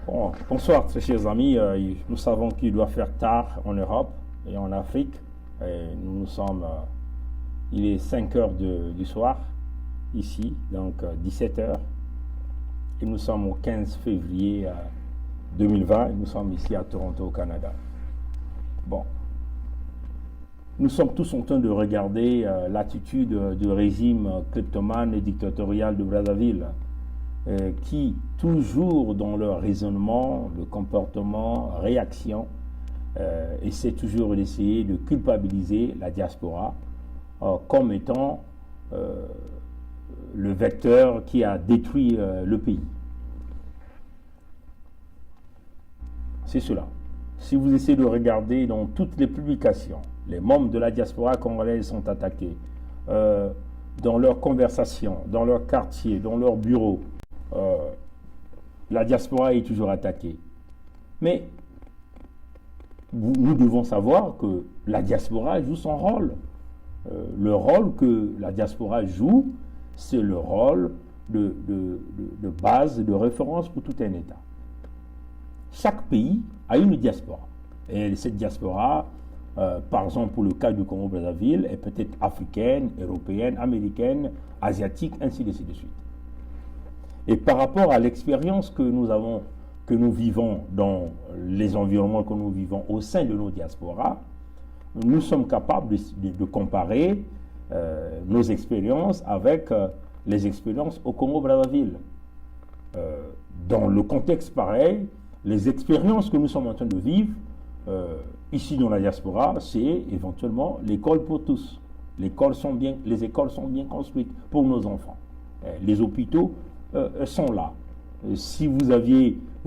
Bon, bonsoir, très chers amis. Nous savons qu'il doit faire tard en Europe et en Afrique. Il est 5 heures du soir, ici, donc 17 heures. Et nous sommes au 15 février 2020 et nous sommes ici à Toronto, au Canada. Bon, nous sommes tous en train de regarder l'attitude du régime kleptomane et dictatorial de Brazzaville, qui, toujours dans leur raisonnement, le comportement, réaction, essaie toujours d'essayer de culpabiliser la diaspora comme étant le vecteur qui a détruit le pays. C'est cela. Si vous essayez de regarder dans toutes les publications, les membres de la diaspora congolaise sont attaqués dans leurs conversations, dans leur quartier, dans leur bureau. La diaspora est toujours attaquée. Mais nous devons savoir que la diaspora joue son rôle. Le rôle que la diaspora joue, c'est le rôle de base, de référence pour tout un État. Chaque pays a une diaspora. Et cette diaspora, par exemple pour le cas du Congo-Brazzaville, est peut-être africaine, européenne, américaine, asiatique, ainsi de suite. Et par rapport à l'expérience que nous vivons dans les environnements que nous vivons au sein de nos diasporas, nous sommes capables de comparer nos expériences avec les expériences au Congo-Brazzaville. Dans le contexte pareil, les expériences que nous sommes en train de vivre ici dans la diaspora, c'est éventuellement l'école pour tous. Les écoles sont bien construites pour nos enfants. Les hôpitaux sont là. Si vous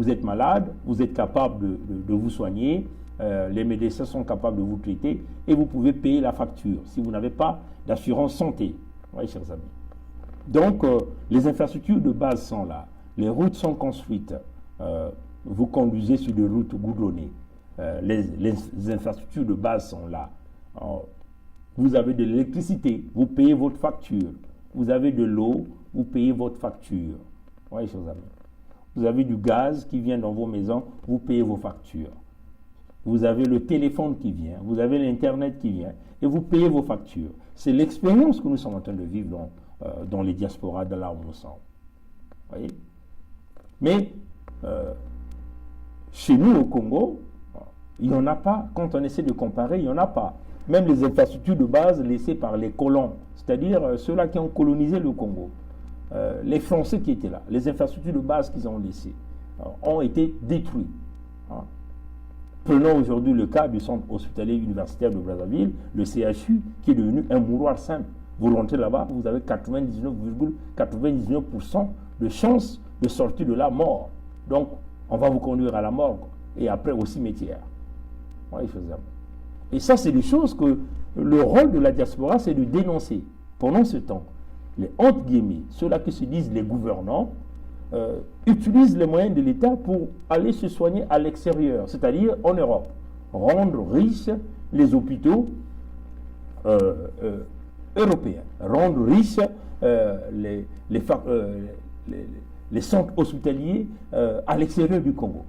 êtes malade, vous êtes capable de vous soigner, les médecins sont capables de vous traiter et vous pouvez payer la facture si vous n'avez pas d'assurance santé. Oui, chers amis. Donc, les infrastructures de base sont là. Les routes sont construites. Vous conduisez sur des routes goudronnées. Les infrastructures de base sont là. Vous avez de l'électricité, vous payez votre facture. Vous avez de l'eau, vous payez votre facture. Oui, chers amis. Vous avez du gaz qui vient dans vos maisons, vous payez vos factures. Vous avez le téléphone qui vient, vous avez l'Internet qui vient, et vous payez vos factures. C'est l'expérience que nous sommes en train de vivre dans les diasporas de là où nous sommes. Vous voyez? Mais chez nous au Congo, il n'y en a pas. Quand on essaie de comparer, il n'y en a pas. Même les infrastructures de base laissées par les colons, c'est-à-dire ceux-là qui ont colonisé le Congo, les Français qui étaient là, les infrastructures de base qu'ils ont laissées, ont été détruites. Prenons aujourd'hui le cas du centre hospitalier universitaire de Brazzaville, le CHU, qui est devenu un mouroir simple. Vous rentrez là-bas, vous avez 99,99% de chances de sortir de là mort. Donc, on va vous conduire à la morgue et après au cimetière. Oui, et ça, c'est des choses que le rôle de la diaspora, c'est de dénoncer. Pendant ce temps, les entre guillemets, ceux-là qui se disent les gouvernants, utilisent les moyens de l'État pour aller se soigner à l'extérieur, c'est-à-dire en Europe. Rendre riches les hôpitaux européens, rendre riches les centres hospitaliers à l'extérieur du Congo.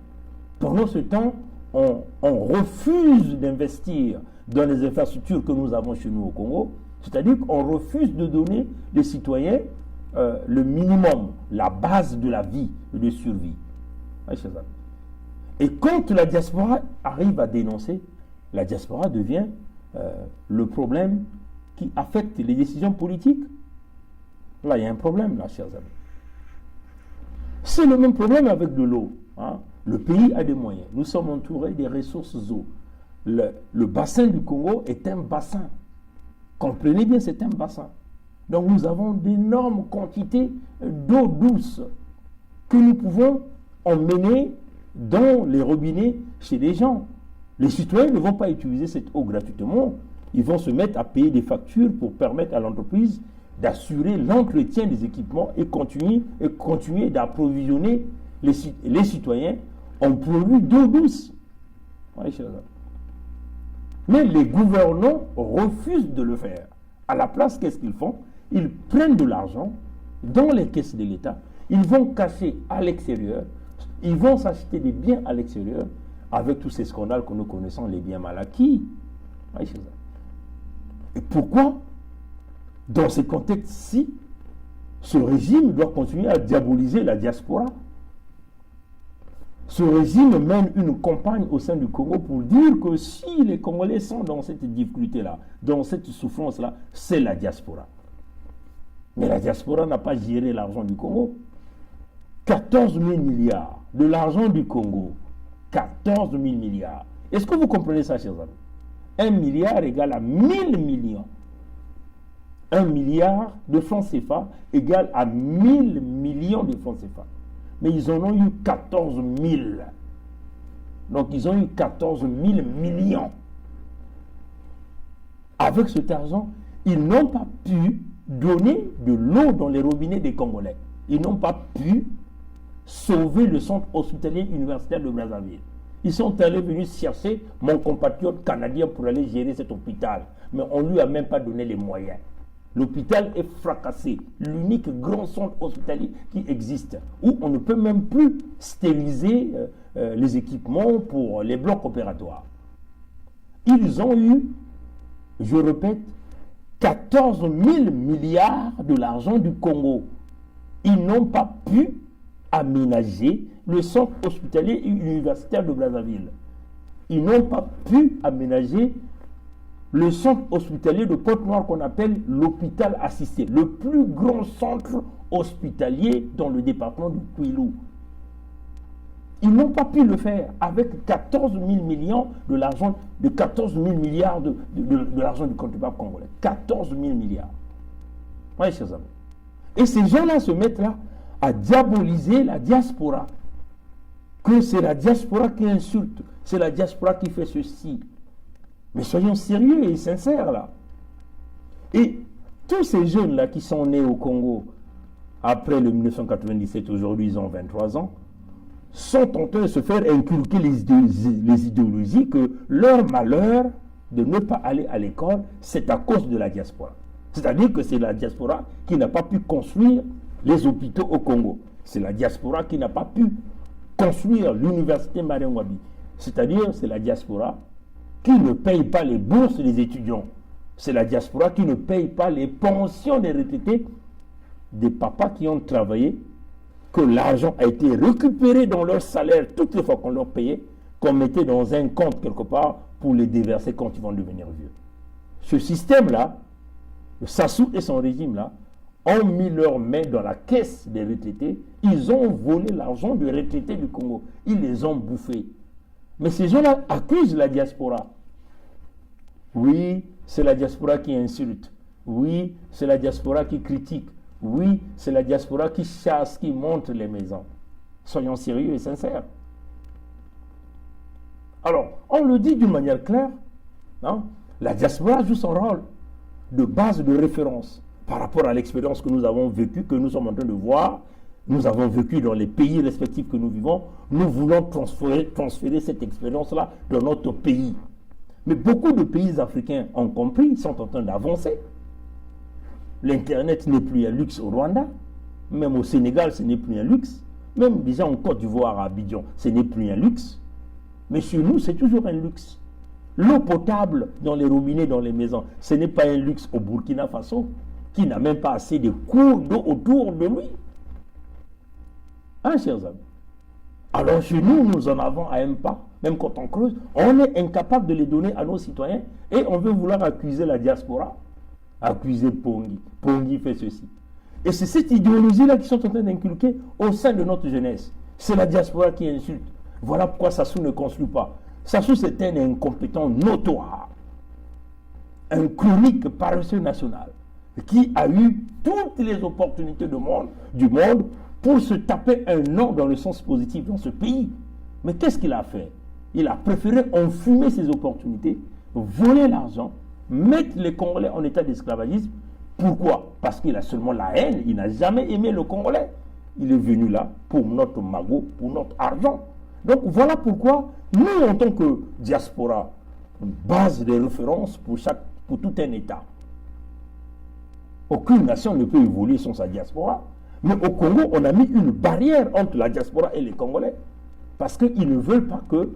Pendant ce temps, on refuse d'investir dans les infrastructures que nous avons chez nous au Congo, c'est-à-dire qu'on refuse de donner aux citoyens le minimum, la base de la vie et de survie. Et quand la diaspora arrive à dénoncer, la diaspora devient le problème qui affecte les décisions politiques. Là, il y a un problème, là, chers amis. C'est le même problème avec de l'eau. Le pays a des moyens. Nous sommes entourés des ressources eau. Le bassin du Congo est un bassin. Comprenez bien, c'est un bassin. Donc nous avons d'énormes quantités d'eau douce que nous pouvons emmener dans les robinets chez les gens. Les citoyens ne vont pas utiliser cette eau gratuitement. Ils vont se mettre à payer des factures pour permettre à l'entreprise d'assurer l'entretien des équipements et continuer d'approvisionner les citoyens en produits d'eau douce. Mais les gouvernants refusent de le faire. À la place, qu'est-ce qu'ils font? Ils prennent de l'argent dans les caisses de l'État, ils vont cacher à l'extérieur, Ils vont s'acheter des biens à l'extérieur avec tous ces scandales que nous connaissons, les biens mal acquis. Et pourquoi, dans ce contexte-ci, ce régime doit continuer à diaboliser la diaspora? Ce régime mène une campagne au sein du Congo pour dire que si les Congolais sont dans cette difficulté-là, dans cette souffrance-là, c'est la diaspora. Mais la diaspora n'a pas géré l'argent du Congo. 14 000 milliards de l'argent du Congo. 14 000 milliards. Est-ce que vous comprenez ça, chers amis? 1 milliard égale à 1000 millions. 1 milliard de francs CFA égale à 1000 millions de francs CFA. Mais ils en ont eu 14 000. Donc ils ont eu 14 000 millions. Avec cet argent, ils n'ont pas pu donner de l'eau dans les robinets des Congolais. Ils n'ont pas pu sauver le centre hospitalier universitaire de Brazzaville. Ils sont allés venir chercher mon compatriote canadien pour aller gérer cet hôpital. Mais on ne lui a même pas donné les moyens. L'hôpital est fracassé. L'unique grand centre hospitalier qui existe, où on ne peut même plus stériliser les équipements pour les blocs opératoires. Ils ont eu, je répète, 14 000 milliards de l'argent du Congo. Ils n'ont pas pu aménager le centre hospitalier et universitaire de Brazzaville. Ils n'ont pas pu aménager le centre hospitalier de Côte-Noire qu'on appelle l'hôpital assisté, le plus grand centre hospitalier dans le département du Kwilu. Ils n'ont pas pu le faire avec 14 000 millions de l'argent, de 14 000 milliards de l'argent du contribuable congolais. 14 000 milliards. Oui, chers amis. Et ces gens-là se mettent là à diaboliser la diaspora. Que c'est la diaspora qui insulte, c'est la diaspora qui fait ceci. Mais soyons sérieux et sincères là. Et tous ces jeunes-là qui sont nés au Congo après le 1997, aujourd'hui ils ont 23 ans, sont en train de se faire inculquer les idéologies que leur malheur de ne pas aller à l'école, c'est à cause de la diaspora. C'est-à-dire que c'est la diaspora qui n'a pas pu construire les hôpitaux au Congo. C'est la diaspora qui n'a pas pu construire l'université Marengwabi. C'est-à-dire c'est la diaspora qui ne paye pas les bourses des étudiants. C'est la diaspora qui ne paye pas les pensions des retraités, des papas qui ont travaillé, que l'argent a été récupéré dans leur salaire toutes les fois qu'on leur payait, qu'on mettait dans un compte quelque part pour les déverser quand ils vont devenir vieux. Ce système-là, le Sassou et son régime-là, ont mis leurs mains dans la caisse des retraités. Ils ont volé l'argent des retraités du Congo. Ils les ont bouffés. Mais ces gens-là accusent la diaspora. Oui, c'est la diaspora qui insulte. Oui, c'est la diaspora qui critique. Oui, c'est la diaspora qui chasse, qui monte les maisons. Soyons sérieux et sincères. Alors, on le dit d'une manière claire, hein, la diaspora joue son rôle de base de référence par rapport à l'expérience que nous avons vécue, que nous sommes en train de voir. Nous avons vécu dans les pays respectifs que nous vivons. Nous voulons transférer cette expérience-là dans notre pays. Mais beaucoup de pays africains ont compris, ils sont en train d'avancer. L'Internet n'est plus un luxe au Rwanda. Même au Sénégal, ce n'est plus un luxe. Même déjà en Côte d'Ivoire, à Abidjan, ce n'est plus un luxe. Mais chez nous, c'est toujours un luxe. L'eau potable dans les robinets, dans les maisons, ce n'est pas un luxe au Burkina Faso, qui n'a même pas assez de cours d'eau autour de lui. Hein, chers amis? Alors chez nous, nous en avons à un pas. Même quand on creuse, on est incapable de les donner à nos citoyens et on veut vouloir accuser la diaspora. Accuser Pongi. Pongi fait ceci. Et c'est cette idéologie-là qu'ils sont en train d'inculquer au sein de notre jeunesse. C'est la diaspora qui insulte. Voilà pourquoi Sassou ne construit pas. Sassou, c'est un incompétent notoire. Un chronique paresseux national qui a eu toutes les opportunités du monde pour se taper un nom dans le sens positif dans ce pays. Mais qu'est-ce qu'il a fait? Il a préféré enfumer ses opportunités, voler l'argent, mettre les Congolais en état d'esclavagisme. Pourquoi? Parce qu'il a seulement la haine. Il n'a jamais aimé le Congolais. Il est venu là pour notre magot, pour notre argent. Donc voilà pourquoi nous, en tant que diaspora, base de référence pour tout un État. Aucune nation ne peut évoluer sans sa diaspora. Mais au Congo, on a mis une barrière entre la diaspora et les Congolais. Parce qu'ils ne veulent pas que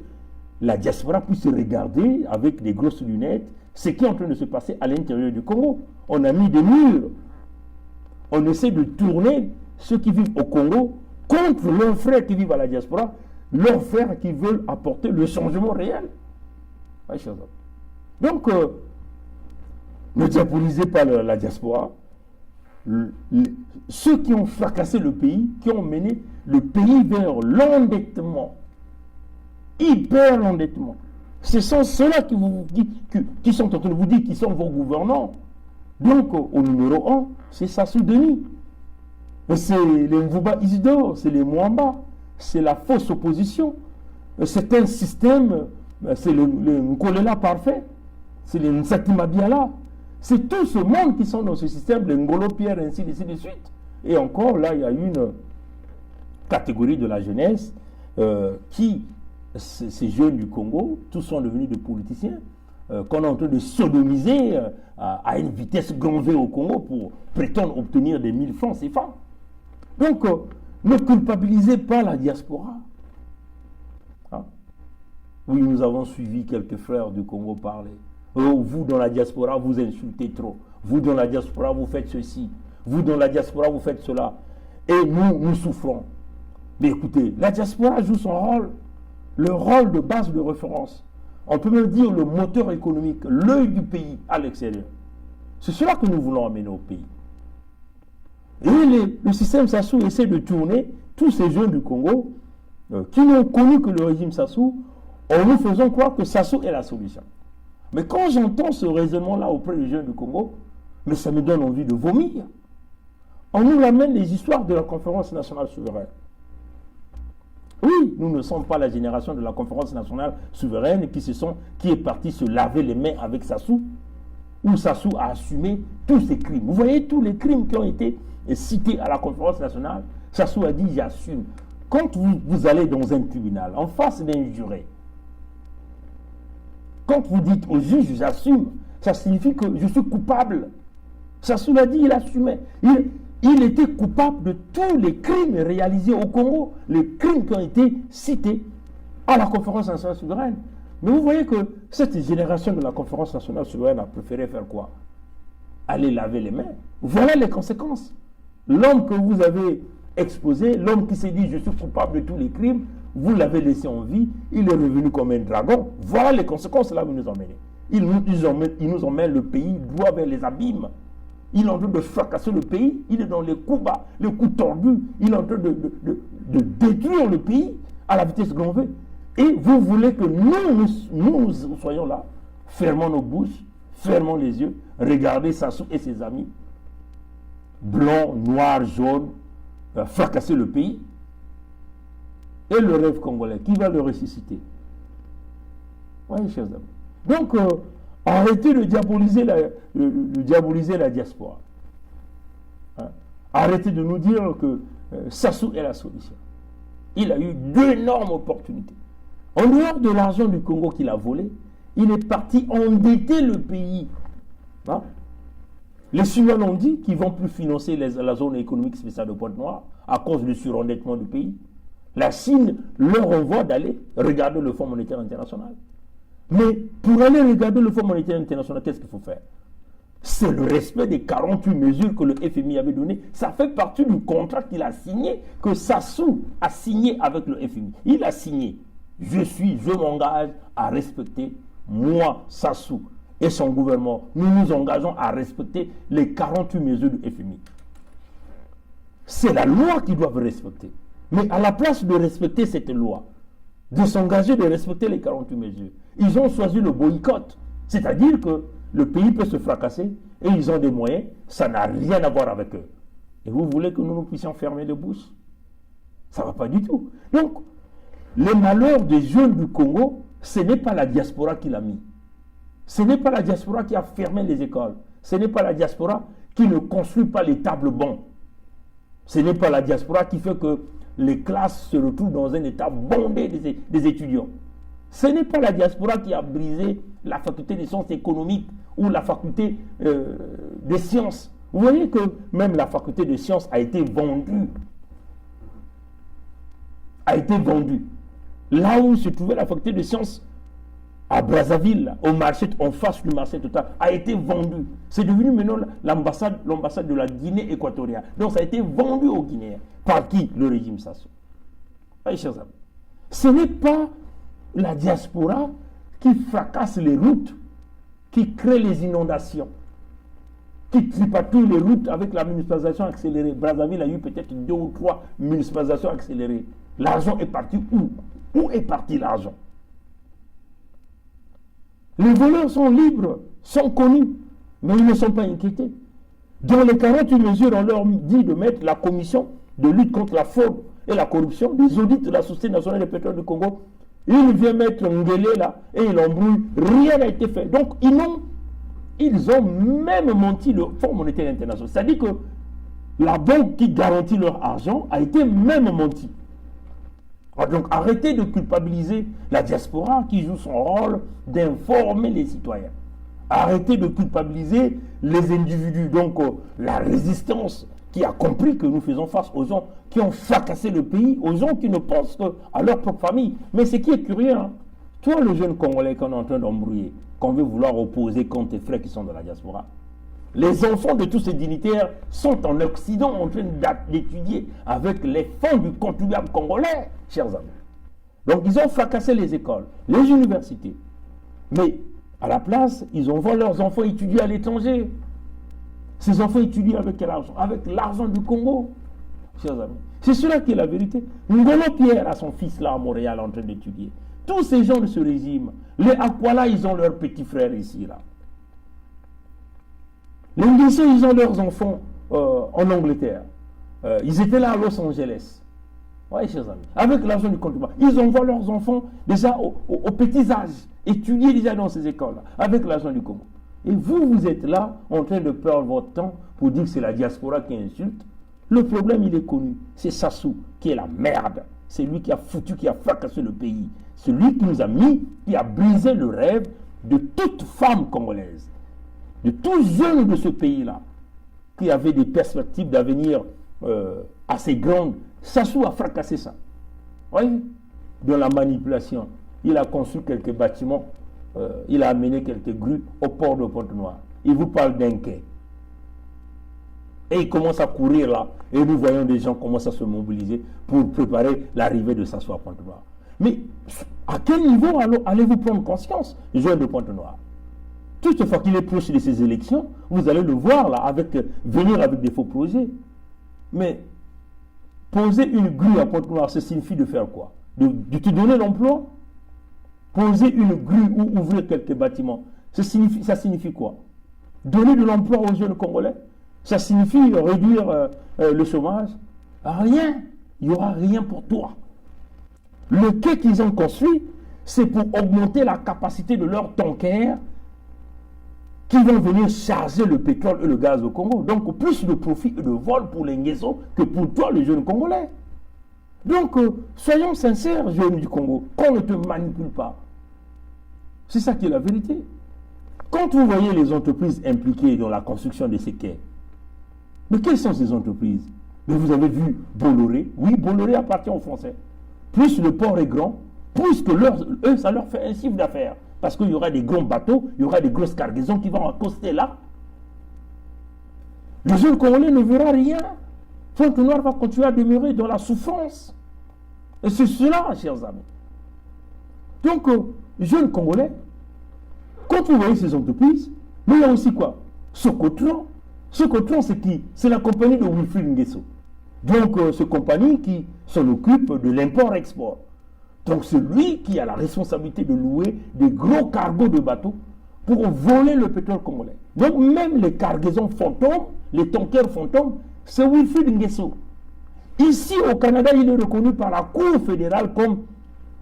la diaspora puisse regarder avec des grosses lunettes ce qui est en train de se passer à l'intérieur du Congo. On a mis des murs. On essaie de tourner ceux qui vivent au Congo contre leurs frères qui vivent à la diaspora, leurs frères qui veulent apporter le changement réel. Donc, ne diabolisez pas la diaspora. Ceux qui ont fracassé le pays, qui ont mené le pays vers l'endettement, hyper endettement, ce sont ceux-là qui sont en train de vous dire qu'ils sont vos gouvernants. Donc, au numéro 1, c'est Sassou Denis. C'est les Mvouba Isidore, c'est les Mwamba, c'est la fausse opposition. C'est un système, c'est le Nkolela parfait, c'est les Nsatima Biala. C'est tout ce monde qui sont dans ce système, les Ngolo Pierre, ainsi de suite. Et encore, là, il y a une catégorie de la jeunesse qui, ces jeunes du Congo, tous sont devenus des politiciens, qu'on est en train de sodomiser à une vitesse grand V au Congo pour prétendre obtenir des 1000 francs CFA. Donc, ne culpabilisez pas la diaspora. Hein? Oui, nous avons suivi quelques frères du Congo parler. Oh, vous dans la diaspora, vous insultez trop. Vous dans la diaspora, vous faites ceci. Vous dans la diaspora, vous faites cela. Et nous souffrons. Mais écoutez, la diaspora joue son rôle. Le rôle de base de référence. On peut même dire le moteur économique, l'œil du pays à l'extérieur. C'est cela que nous voulons amener au pays. Et le système Sassou essaie de tourner tous ces jeunes du Congo qui n'ont connu que le régime Sassou en nous faisant croire que Sassou est la solution. Mais quand j'entends ce raisonnement-là auprès des jeunes du Congo, mais ça me donne envie de vomir. On nous ramène les histoires de la conférence nationale souveraine. Oui, nous ne sommes pas la génération de la conférence nationale souveraine qui est partie se laver les mains avec Sassou, où Sassou a assumé tous ses crimes. Vous voyez tous les crimes qui ont été cités à la conférence nationale. Sassou a dit « j'assume ». Quand vous allez dans un tribunal, en face d'un juré, quand vous dites au juge « j'assume », ça signifie que je suis coupable. Sassou l'a dit, il assumait. Il était coupable de tous les crimes réalisés au Congo, les crimes qui ont été cités à la conférence nationale souveraine. Mais vous voyez que cette génération de la conférence nationale souveraine a préféré faire quoi? Aller laver les mains. Voilà les conséquences. L'homme que vous avez exposé, l'homme qui s'est dit je suis coupable de tous les crimes, vous l'avez laissé en vie, il est revenu comme un dragon. Voilà les conséquences là où nous ont menés. Ils nous emmènent le pays droit vers les abîmes. Il est en train de fracasser le pays, il est dans les coups bas, les coups tordus, il est en train de détruire le pays à la vitesse grand V. Et vous voulez que nous soyons là, fermons nos bouches, fermons les yeux, regardez Sassou et ses amis, blancs, noirs, jaunes, fracasser le pays. Et le rêve congolais, qui va le ressusciter? Oui, chers amis. Donc, arrêtez de diaboliser la diaspora. Hein? Arrêtez de nous dire que Sassou est la solution. Il a eu d'énormes opportunités. En dehors de l'argent du Congo qu'il a volé, il est parti endetter le pays. Hein? Les Chinois l'ont dit qu'ils ne vont plus financer la zone économique spéciale de Pointe-Noire à cause du surendettement du pays. La Chine leur envoie d'aller regarder le Fonds monétaire international. Mais pour aller regarder le Fonds monétaire international, qu'est-ce qu'il faut faire? C'est le respect des 48 mesures que le FMI avait données. Ça fait partie du contrat qu'il a signé, que Sassou a signé avec le FMI. Il a signé. Je m'engage à respecter, moi, Sassou, et son gouvernement. Nous nous engageons à respecter les 48 mesures du FMI. C'est la loi qu'ils doivent respecter. Mais à la place de respecter cette loi, de s'engager de respecter les 48 mesures, ils ont choisi le boycott. C'est-à-dire que le pays peut se fracasser et ils ont des moyens, ça n'a rien à voir avec eux. Et vous voulez que nous puissions fermer les bouches? Ça ne va pas du tout. Donc, les malheurs des jeunes du Congo, ce n'est pas la diaspora qui l'a mis. Ce n'est pas la diaspora qui a fermé les écoles. Ce n'est pas la diaspora qui ne construit pas les tables bancs. Ce n'est pas la diaspora qui fait que les classes se retrouvent dans un état bondé des étudiants. Ce n'est pas la diaspora qui a brisé la faculté des sciences économiques ou la faculté des sciences. Vous voyez que même la faculté des sciences a été vendue. là où se trouvait la faculté de sciences à Brazzaville, au marché, en face du marché total, a été vendu. C'est devenu maintenant l'ambassade de la Guinée équatoriale. Donc ça a été vendu aux Guinéens. Par qui? Le régime Sassou. Allez, chers amis, ce n'est pas la diaspora qui fracasse les routes, qui crée les inondations, qui tripatouille les routes avec la municipalisation accélérée. Brazzaville a eu peut-être 2 ou 3 municipalisations accélérées. L'argent est parti où? Où est parti l'argent? Les voleurs sont libres, sont connus, mais ils ne sont pas inquiétés. Dans les 48 mesures, on leur dit de mettre la commission de lutte contre la fraude et la corruption, des audits de la Société nationale des pétrole du Congo. Il vient mettre Ngélé là et il embrouille. Rien n'a été fait. Donc ils ont même menti le Fonds monétaire international. C'est-à-dire que la banque qui garantit leur argent a été même menti. Donc arrêtez de culpabiliser la diaspora qui joue son rôle d'informer les citoyens. Arrêtez de culpabiliser les individus. Donc la résistance qui a compris que nous faisons face aux gens qui ont fracassé le pays, aux gens qui ne pensent qu'à leur propre famille. Mais ce qui est curieux, hein, toi le jeune Congolais qu'on est en train d'embrouiller, qu'on veut vouloir opposer contre tes frères qui sont dans la diaspora, les enfants de tous ces dignitaires sont en Occident en train d'étudier avec les fonds du contribuable congolais, chers amis. Donc ils ont fracassé les écoles, les universités. Mais à la place, ils envoient leurs enfants étudier à l'étranger. Ces enfants étudient avec quel argent? Avec l'argent du Congo, chers amis. C'est cela qui est la vérité. Ngolo Pierre a son fils là à Montréal en train d'étudier. Tous ces gens de ce régime, les Akwala, ils ont leurs petits frères ici, là. Les Nguesso, ils ont leurs enfants en Angleterre. Ils étaient là à Los Angeles. Oui, chers amis. Avec l'argent du contribuable. Ils envoient leurs enfants déjà au petit âge, étudier déjà dans ces écoles-là, avec l'argent du Congo. Et vous êtes là en train de perdre votre temps pour dire que c'est la diaspora qui insulte. Le problème, il est connu. C'est Sassou qui est la merde. C'est lui qui a foutu, qui a fracassé le pays. C'est lui qui nous a mis, qui a brisé le rêve de toute femme congolaise, de tous jeunes de ce pays-là, qui avaient des perspectives d'avenir assez grandes. Sassou a fracassé ça. Oui, de la manipulation. Il a construit quelques bâtiments, il a amené quelques grues au port de Pointe-Noire. Il vous parle d'un quai. Et il commence à courir là. Et nous voyons des gens commencer à se mobiliser pour préparer l'arrivée de Sassou à Pointe-Noire. Mais à quel niveau allez-vous prendre conscience, jeunes de Pointe-Noire? Toutefois qu'il est proche de ces élections, vous allez le voir là, venir avec des faux projets. Mais poser une grue à Pointe-Noire, ça signifie de faire quoi? De te donner l'emploi? Poser une grue ou ouvrir quelques bâtiments, ça signifie quoi? Donner de l'emploi aux jeunes Congolais? Ça signifie réduire le chômage? Rien. Il n'y aura rien pour toi. Le quai qu'ils ont construit, c'est pour augmenter la capacité de leurs tankers qui vont venir charger le pétrole et le gaz au Congo. Donc plus de profit et de vol pour les Nguesso que pour toi, le jeune Congolais. Donc soyons sincères, jeunes du Congo, qu'on ne te manipule pas. C'est ça qui est la vérité. Quand vous voyez les entreprises impliquées dans la construction de ces quais, mais quelles sont ces entreprises? Mais vous avez vu Bolloré. Oui, Bolloré appartient aux Français. Plus le port est grand, plus que eux, ça leur fait un chiffre d'affaires. Parce qu'il y aura des grands bateaux, il y aura des grosses cargaisons qui vont accoster là. Le jeune Congolais ne verra rien. Fontenoir va continuer à demeurer dans la souffrance. Et c'est cela, chers amis. Donc, jeunes Congolais, quand vous voyez ces entreprises, mais il y a aussi quoi? Socotron. Socotron, c'est qui? C'est la compagnie de Wilfried Nguesso. Donc, cette compagnie qui s'en occupe de l'import-export. Donc, c'est lui qui a la responsabilité de louer des gros cargos de bateaux pour voler le pétrole congolais. Donc, même les cargaisons fantômes, les tankers fantômes, c'est Wilfried Nguesso. Ici, au Canada, il est reconnu par la Cour fédérale comme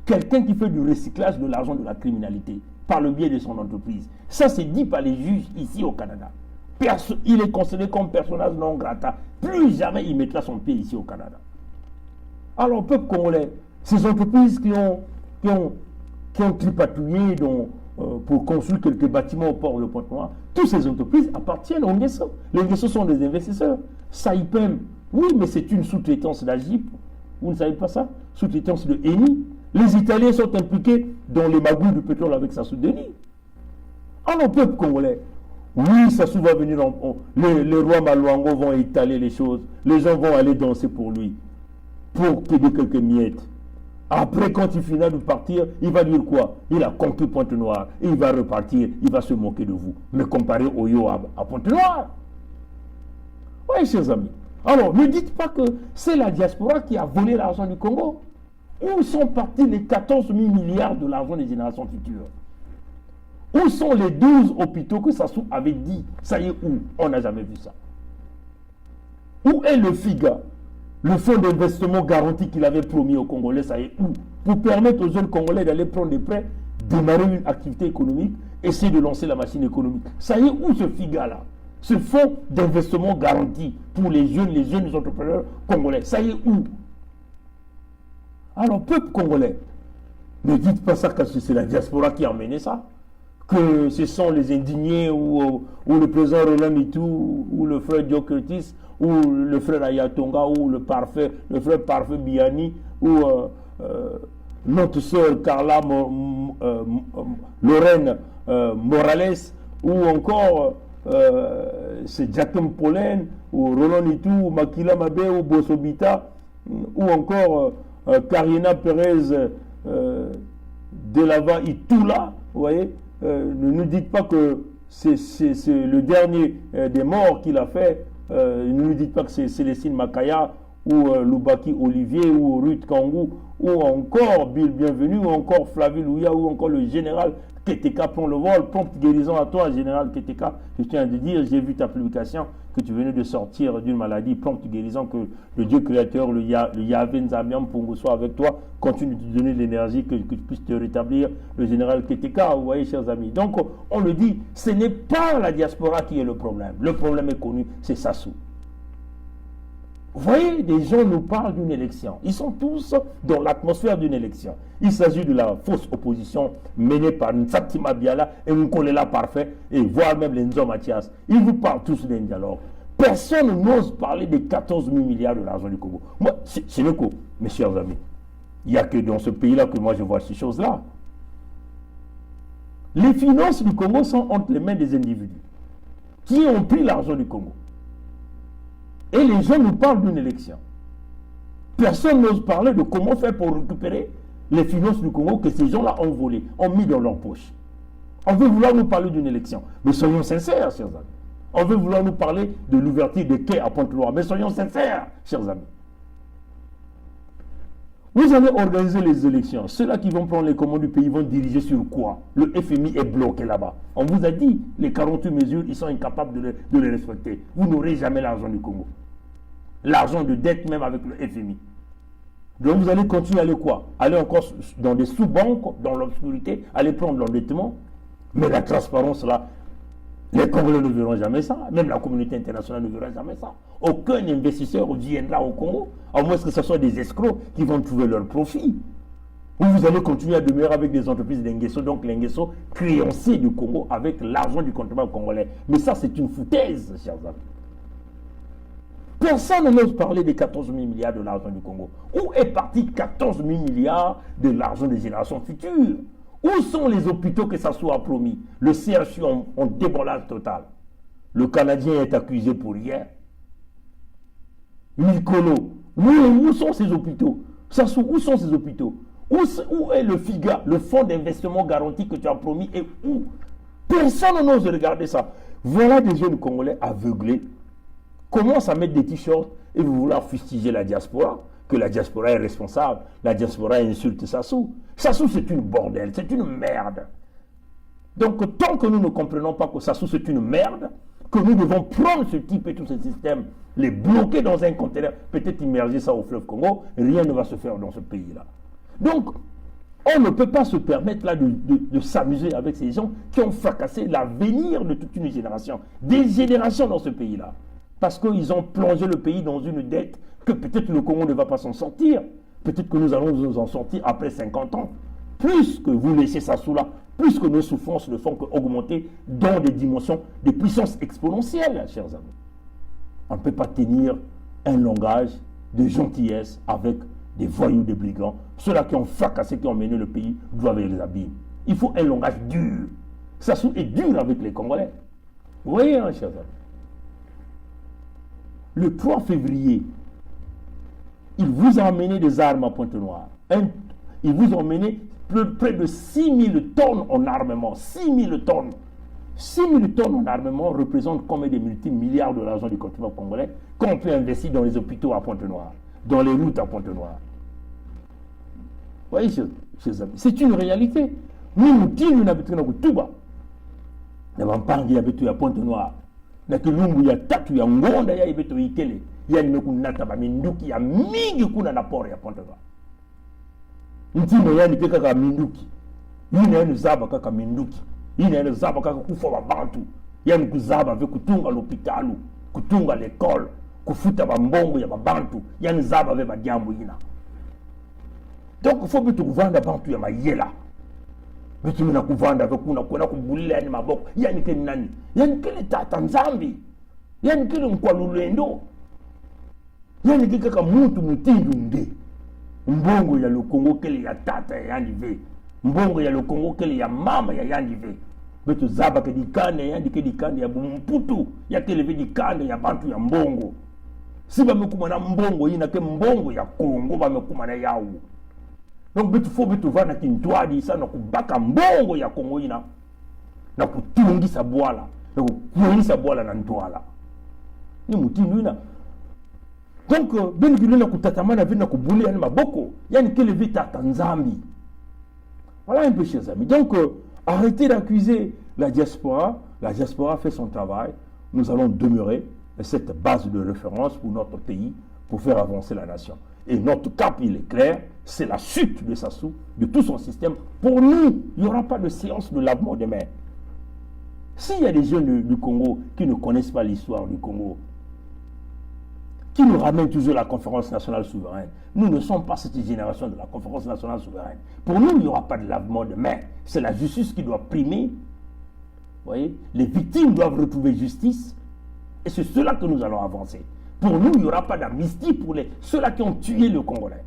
quelqu'un qui fait du recyclage de l'argent de la criminalité par le biais de son entreprise. Ça, c'est dit par les juges ici au Canada. Il est considéré comme personnage non grata. Plus jamais il mettra son pied ici au Canada. Alors, peuple congolais, ces entreprises qui ont tripatouillé pour construire quelques bâtiments au port de Pointe-Noire, toutes ces entreprises appartiennent aux Nguesso. Les Nguesso sont des investisseurs. Saipem, oui, mais c'est une sous-traitance d'Agip. Vous ne savez pas ça? Sous-traitance de Eni. Les Italiens sont impliqués dans les magouilles du pétrole avec Sassou Denis. Alors, peuple congolais, oui, Sassou va venir, les rois Maluango vont étaler les choses, les gens vont aller danser pour lui, pour qu'il ait quelques miettes. Après, quand il finira de partir, il va dire quoi? Il a conquis Pointe-Noire, il va repartir, il va se moquer de vous. Mais comparé au Yoab à Pointe-Noire. Oui, chers amis. Alors, ne dites pas que c'est la diaspora qui a volé l'argent du Congo. Où sont partis les 14 000 milliards de l'argent des générations futures? Où sont les 12 hôpitaux que Sassou avait dit? Ça y est, où? On n'a jamais vu ça. Où est le FIGA? Le fonds d'investissement garanti qu'il avait promis aux Congolais, ça y est où? Pour permettre aux jeunes Congolais d'aller prendre des prêts, démarrer une activité économique, essayer de lancer la machine économique. Ça y est où ce FIGA-là? Ce fonds d'investissement garanti pour les jeunes entrepreneurs congolais, ça y est où? Alors, peuple congolais, ne dites pas ça que c'est la diaspora qui a mené ça, que ce sont les indignés ou le président Roland Mitou ou le frère Joe Curtis ou le frère Ayatonga ou le frère Parfait Biani ou notre sœur Carla Lorraine Morales ou encore c'est Jacqueline Pollen ou Roland Mitou ou Makila Mabe ou Bossobita ou encore Karina Perez Delava Itula, vous voyez. Ne nous dites pas que c'est le dernier des morts qu'il a fait. Ne nous dites pas que c'est Célestine Makaya ou Loubaki Olivier ou Ruth Kangou ou encore Bill Bienvenu ou encore Flavie Louia ou encore le général Keteka prend le vol. Prompte guérison à toi, général Keteka. Je tiens à te dire, j'ai vu ta publication que tu venais de sortir d'une maladie. Prompte guérison, que le Dieu créateur, le Yahvé Nzambiam Pongo soit avec toi. Continue de te donner l'énergie que tu puisses te rétablir. Le général Keteka, vous voyez, chers amis. Donc, on le dit, ce n'est pas la diaspora qui est le problème. Le problème est connu, c'est Sassou. Vous voyez, des gens nous parlent d'une élection. Ils sont tous dans l'atmosphère d'une élection. Il s'agit de la fausse opposition menée par Nsatima Biala et Nkolela Parfait, et voire même Lenzo Mathias. Ils vous parlent tous d'un dialogue. Personne n'ose parler des 14 000 milliards de l'argent du Congo. Moi, c'est le coup, mes chers amis. Il n'y a que dans ce pays-là que moi je vois ces choses-là. Les finances du Congo sont entre les mains des individus qui ont pris l'argent du Congo. Et les gens nous parlent d'une élection. Personne n'ose parler de comment faire pour récupérer les finances du Congo que ces gens-là ont volées, ont mis dans leur poche. On veut vouloir nous parler d'une élection. Mais soyons sincères, chers amis. On veut vouloir nous parler de l'ouverture des quais à Pointe-Noire. Mais soyons sincères, chers amis. Vous allez organiser les élections. Ceux-là qui vont prendre les commandes du pays vont diriger sur quoi? Le FMI est bloqué là-bas. On vous a dit, les 48 mesures, ils sont incapables de les respecter. Vous n'aurez jamais l'argent du Congo. L'argent de dette même avec le FMI. Donc vous allez continuer à aller quoi? Aller encore dans des sous-banques, dans l'obscurité, aller prendre l'endettement. Mais la transparence là, les Congolais ne verront jamais ça. Même la communauté internationale ne verra jamais ça. Aucun investisseur viendra au Congo, à moins que ce soit des escrocs qui vont trouver leur profit. Ou vous allez continuer à demeurer avec des entreprises d'Enguesso, donc l'Enguesso créancier du Congo avec l'argent du contribuable congolais. Mais ça, c'est une foutaise, chers amis. Personne n'ose parler des 14 000 milliards de l'argent du Congo. Où est parti 14 000 milliards de l'argent des générations futures? Où sont les hôpitaux que ça soit promis? Le CHU en déballage total. Le Canadien est accusé pour rien. Mikolo, où sont ces hôpitaux? Où sont ces hôpitaux? Où est le FIGA, le fonds d'investissement garanti que tu as promis, et où? Personne n'ose regarder ça. Voilà des jeunes Congolais aveuglés commencent à mettre des t-shirts et vouloir fustiger la diaspora, que la diaspora est responsable, la diaspora insulte Sassou. Sassou, c'est une bordel, c'est une merde. Donc, tant que nous ne comprenons pas que Sassou, c'est une merde, que nous devons prendre ce type et tous ces systèmes, les bloquer dans un conteneur, peut-être immerger ça au fleuve Congo, rien ne va se faire dans ce pays-là. Donc, on ne peut pas se permettre là de s'amuser avec ces gens qui ont fracassé l'avenir de toute une génération, des générations dans ce pays-là. Parce qu'ils ont plongé le pays dans une dette que peut-être le Congo ne va pas s'en sortir. Peut-être que nous allons nous en sortir après 50 ans. Plus que vous laissez ça sous là, plus que nos souffrances ne font qu'augmenter dans des dimensions de puissance exponentielle, chers amis. On ne peut pas tenir un langage de gentillesse avec des voyous, des brigands, ceux-là qui ont fracassé, qui ont mené le pays droit vers les abîmes. Il faut un langage dur. Sassou est dur avec les Congolais. Vous voyez, hein, chers amis. Le 3 février, il vous a emmené des armes à Pointe-Noire. Il vous a emmené près de 6000 tonnes en armement. 6000 tonnes. 6000 tonnes en armement représentent combien de multimilliards de l'argent du continent congolais qu'on peut investir dans les hôpitaux à Pointe-Noire, dans les routes à Pointe-Noire. Vous voyez, chers amis, c'est une réalité. Nous disons que tout bas. Nous avons parlé de Pointe-Noire. Na kilumbu ya tatu ya ngonda ya ibeto ikele ya nimekunata ba minduki ya mingi kuna na pori ya Pointe-Noire. Ntimo yani peka kaka minduki. Yina yani zaba kaka minduki. Yina yani zaba kaka kufa babantu. Yani kuzaba ve kutunga l'hôpitalu, kutunga l'école, kufuta bambongo ya babantu, yani zaba ve badiambo yina. Donc il faut que tu vendre bantu ya mayela. Bitu mina kuvanda kuna kubulila yani maboko yani ke nani yani kile tata nzambi yani kile mkwalulendo yani kika mutu mutindu nde mbongo ya Lukongo kile ya tata ya yani ve mbongo ya Lukongo kile ya mama ya yani ve bitu zaba ke dikane yani ke dikane ya bumputu ya kile ve dikane ya bantu ya mbongo siba mekuma na mbongo yina ke mbongo ya Kongo ba mekuma na yawo. Donc il faut que tu vas dans une toile ça na kubaka mbongo ya Kongo ina na kutungi sa boala na kutungi sa boala na ntoala ni mutindu ina. Donc ben vile na kutatamana vile na kubuli yani maboko yani kele vita tanzambi. Voilà un peu, chers amis. Donc arrêtez d'accuser la diaspora fait son travail. Nous allons demeurer cette base de référence pour notre pays pour faire avancer la nation. Et notre cap, il est clair, c'est la chute de Sassou, de tout son système. Pour nous, il n'y aura pas de séance de lavement de main. S'il y a des jeunes du Congo qui ne connaissent pas l'histoire du Congo, qui nous ramènent toujours la conférence nationale souveraine, nous ne sommes pas cette génération de la conférence nationale souveraine. Pour nous, il n'y aura pas de lavement de main. C'est la justice qui doit primer. Vous voyez, les victimes doivent retrouver justice. Et c'est cela que nous allons avancer. Pour nous, il n'y aura pas d'amnistie pour ceux-là qui ont tué le Congolais.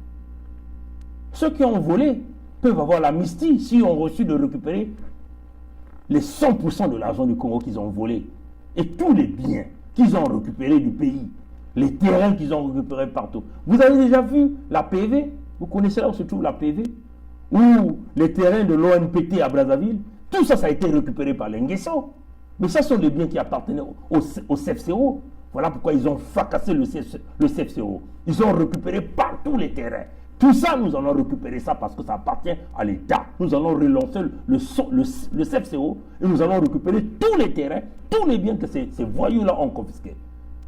Ceux qui ont volé peuvent avoir l'amnistie s'ils ont reçu de récupérer les 100% de l'argent du Congo qu'ils ont volé et tous les biens qu'ils ont récupérés du pays, les terrains qu'ils ont récupérés partout. Vous avez déjà vu la PV? Vous connaissez là où se trouve la PV? Ou les terrains de l'ONPT à Brazzaville? Tout ça, ça a été récupéré par les Nguesso. Mais ça sont des biens qui appartenaient au CFCO. Voilà pourquoi ils ont fracassé le CFCO. Ils ont récupéré partout les terrains. Tout ça, nous allons récupérer ça parce que ça appartient à l'État. Nous allons relancer le CFCO et nous allons récupérer tous les terrains, tous les biens que ces voyous-là ont confisqués.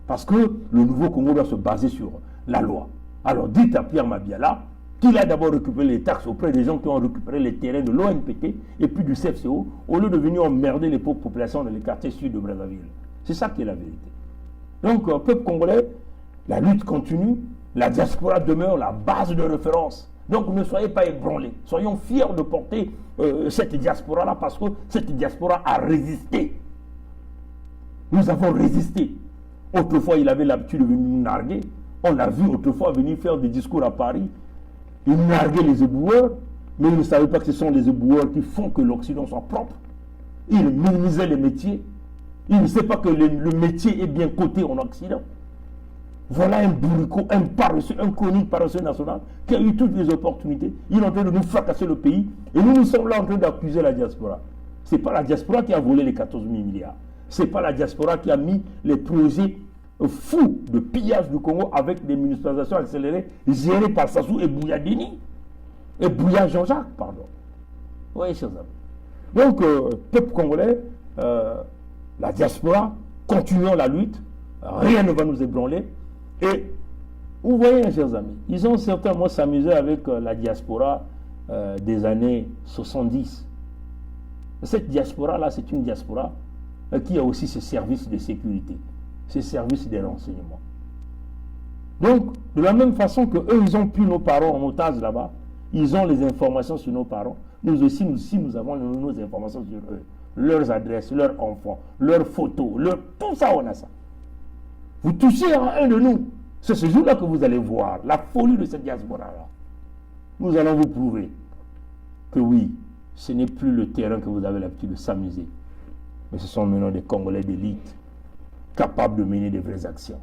Parce que le nouveau Congo doit se baser sur la loi. Alors dites à Pierre Mabiala qu'il a d'abord récupéré les taxes auprès des gens qui ont récupéré les terrains de l'ONPT et puis du CFCO au lieu de venir emmerder les pauvres populations dans les quartiers sud de Brazzaville. C'est ça qui est la vérité. Donc, peuple congolais, la lutte continue, la diaspora demeure la base de référence. Donc, ne soyez pas ébranlés. Soyons fiers de porter cette diaspora-là parce que cette diaspora a résisté. Nous avons résisté. Autrefois, il avait l'habitude de venir nous narguer. On l'a vu autrefois venir faire des discours à Paris. Il narguait les éboueurs, mais il ne savait pas que ce sont les éboueurs qui font que l'Occident soit propre. Il minimisait les métiers. Il ne sait pas que le métier est bien coté en Occident. Voilà un bourricot, un paresseux, un chronique paresseux national qui a eu toutes les opportunités. Il est en train de nous fracasser le pays. Et nous sommes là en train d'accuser la diaspora. Ce n'est pas la diaspora qui a volé les 14 000 milliards. Ce n'est pas la diaspora qui a mis les projets fous de pillage du Congo avec des municipalisations accélérées gérées par Sassou et Bouya Denis. Et Bouya Jean-Jacques, pardon. Oui, chers amis. Donc, peuple congolais, la diaspora, continuons la lutte, rien ne va nous ébranler. Et vous voyez, chers amis, ils ont certainement s'amusé avec la diaspora des années 70. Cette diaspora-là, c'est une diaspora qui a aussi ses services de sécurité, ses services de renseignement. Donc, de la même façon que eux, ils ont pris nos parents en otage là-bas, ils ont les informations sur nos parents. Nous aussi, nous avons nos informations sur eux. Leurs adresses, leurs enfants, leurs photos, tout ça, on a ça. Vous touchez à un de nous, C'est ce jour-là que vous allez voir la folie de cette diaspora-là. Nous allons vous prouver que oui, ce n'est plus le terrain que vous avez l'habitude de s'amuser, mais ce sont maintenant des Congolais d'élite, capables de mener des vraies actions.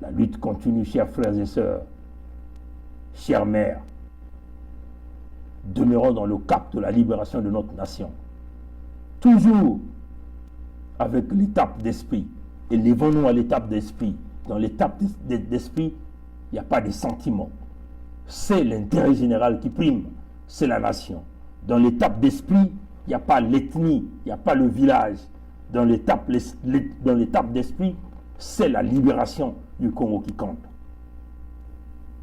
La lutte continue, chers frères et sœurs, chères mères. Demeurons dans le cap de la libération de notre nation. Toujours avec l'étape d'esprit. Élevons-nous à l'étape d'esprit. Dans l'étape d'esprit, il n'y a pas de sentiments. C'est l'intérêt général qui prime. C'est la nation. Dans l'étape d'esprit, il n'y a pas l'ethnie, il n'y a pas le village. Dans l'étape d'esprit, c'est la libération du Congo qui compte.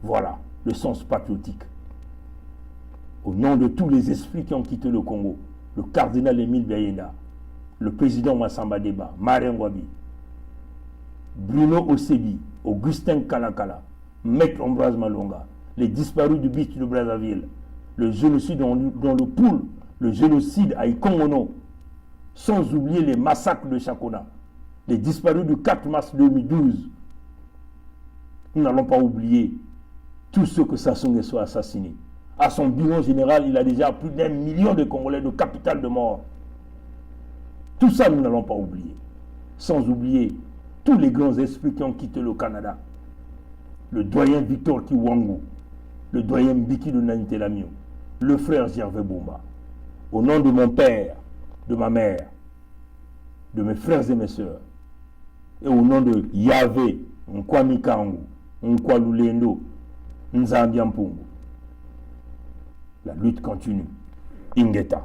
Voilà le sens patriotique. Au nom de tous les esprits qui ont quitté le Congo, le cardinal Émile Biayenda, le président Massamba Deba, Marien Ngouabi, Bruno Osebi, Augustin Kalakala, Maître Ambroise Malonga, les disparus du beach de Brazzaville, le génocide dans le Poul, le génocide à Ikongono, sans oublier les massacres de Chakona, les disparus du 4 mars 2012. Nous n'allons pas oublier tous ceux que Sassou Nguesso a assassinés. À son bilan général, il a déjà plus d'1 million de Congolais de capital de mort. Tout ça, nous n'allons pas oublier. Sans oublier tous les grands esprits qui ont quitté le Canada. Le doyen Victor Kiwangu, le doyen Mbiki de Nanitelamio, le frère Gervais Boumba. Au nom de mon père, de ma mère, de mes frères et mes sœurs, et au nom de Yahvé, Nkwami Kangu, Nkwalulendo, Nzambiampungu, la lutte continue. Ingeta.